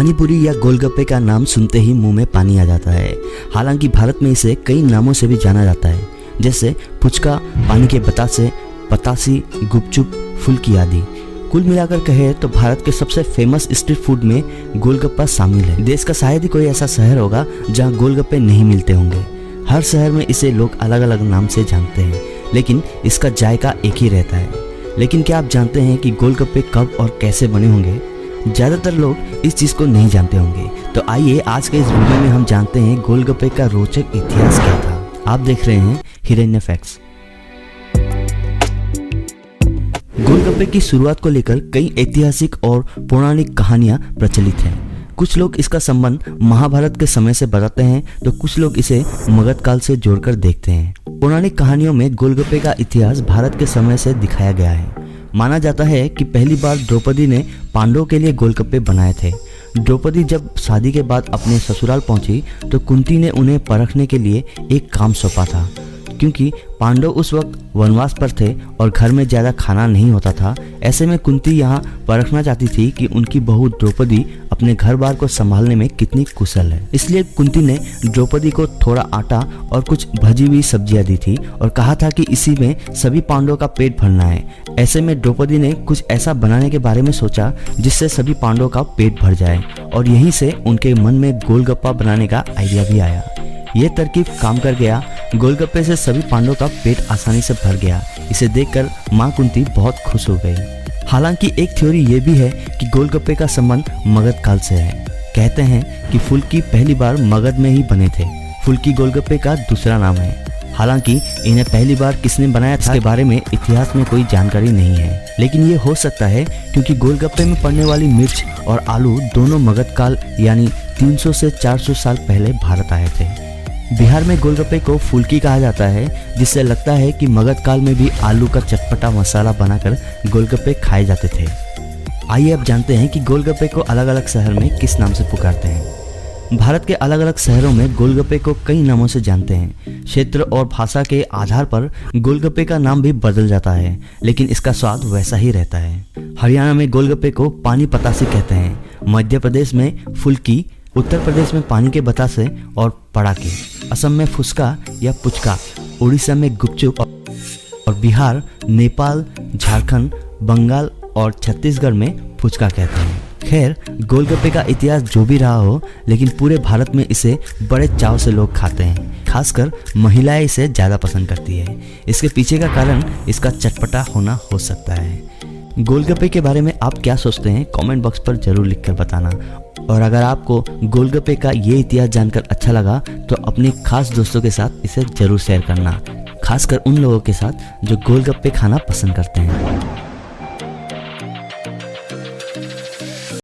पानीपुरी या गोलगप्पे का नाम सुनते ही मुंह में पानी आ जाता है। हालांकि भारत में इसे कई नामों से भी जाना जाता है, जैसे पुचका, पानी के बतासे, पतासी, गुपचुप, फुल्की आदि। कुल मिलाकर कहे तो भारत के सबसे फेमस स्ट्रीट फूड में गोलगप्पा शामिल है। देश का शायद ही कोई ऐसा शहर होगा जहां गोलगप्पे नहीं मिलते होंगे। हर शहर में इसे लोग अलग अलग नाम से जानते हैं, लेकिन इसका जायका एक ही रहता है। लेकिन क्या आप जानते हैं कि गोलगप्पे कब और कैसे बने होंगे? ज़्यादातर लोग इस चीज़ को नहीं जानते होंगे। तो आइए आज के इस वीडियो में हम जानते हैं गोलगप्पे का रोचक इतिहास क्या था। आप देख रहे हैं हिरण्य फैक्ट्स। गोलगप्पे की शुरुआत को लेकर कई ऐतिहासिक और पौराणिक कहानियां प्रचलित हैं। कुछ लोग इसका संबंध महाभारत के समय से बताते हैं, तो कुछ लोग इसे मगध काल से जोड़कर देखते हैं। पौराणिक कहानियों में गोलगप्पे का इतिहास भारत के समय से दिखाया गया है। माना जाता है कि पहली बार द्रौपदी ने पांडवों के लिए गोलगप्पे बनाए थे। द्रौपदी जब शादी के बाद अपने ससुराल पहुंची तो कुंती ने उन्हें परखने के लिए एक काम सौंपा था। क्योंकि पांडव उस वक्त वनवास पर थे और घर में ज़्यादा खाना नहीं होता था, ऐसे में कुंती यहाँ परखना चाहती थी कि उनकी बहू द्रौपदी अपने घर बार को संभालने में कितनी कुशल है। इसलिए कुंती ने द्रौपदी को थोड़ा आटा और कुछ भजी हुई सब्जियां दी थी और कहा था कि इसी में सभी पांडवों का पेट भरना है। ऐसे में द्रौपदी ने कुछ ऐसा बनाने के बारे में सोचा जिससे सभी पांडवों का पेट भर जाए, और यहीं से उनके मन में गोलगप्पा बनाने का आइडिया भी आया। ये तरकीब काम कर गया। गोलगप्पे से सभी पांडवों का पेट आसानी से भर गया। इसे देखकर माँ कुंती बहुत खुश हो गई। हालांकि एक थ्योरी ये भी है कि गोलगप्पे का संबंध मगध काल से है। कहते हैं कि फुल्की पहली बार मगध में ही बने थे। फुल्की गोलगप्पे का दूसरा नाम है। हालांकि इन्हें पहली बार किसने बनाया था इसके बारे में इतिहास में कोई जानकारी नहीं है, लेकिन ये हो सकता है क्योंकि गोलगप्पे में पड़ने वाली मिर्च और आलू दोनों मगध काल यानी 300 से 400 साल पहले भारत आए थे। बिहार में गोलगप्पे को फुल्की कहा जाता है, जिससे लगता है कि मगध काल में भी आलू का चटपटा मसाला बनाकर गोलगप्पे खाए जाते थे। आइए अब जानते हैं कि गोलगप्पे को अलग अलग शहर में किस नाम से पुकारते हैं। भारत के अलग अलग शहरों में गोलगप्पे को कई नामों से जानते हैं। क्षेत्र और भाषा के आधार पर गोलगप्पे का नाम भी बदल जाता है, लेकिन इसका स्वाद वैसा ही रहता है। हरियाणा में गोलगप्पे को पानी पतासी कहते हैं, मध्य प्रदेश में फुल्की, उत्तर प्रदेश में पानी के बतासे और पड़ाके, असम में फुसका या पुचका, उड़ीसा में गुपचुप और बिहार, नेपाल, झारखंड, बंगाल और छत्तीसगढ़ में फुचका कहते हैं। खैर, गोलगप्पे का इतिहास जो भी रहा हो, लेकिन पूरे भारत में इसे बड़े चाव से लोग खाते हैं। खासकर महिलाएं इसे ज़्यादा पसंद करती है। इसके पीछे का कारण इसका चटपटा होना हो सकता है। गोलगप्पे के बारे में आप क्या सोचते हैं? कमेंट बॉक्स पर जरूर लिखकर बताना। और अगर आपको गोलगप्पे का ये इतिहास जानकर अच्छा लगा तो अपने खास दोस्तों के साथ इसे जरूर शेयर करना, खासकर उन लोगों के साथ जो गोलगप्पे खाना पसंद करते हैं।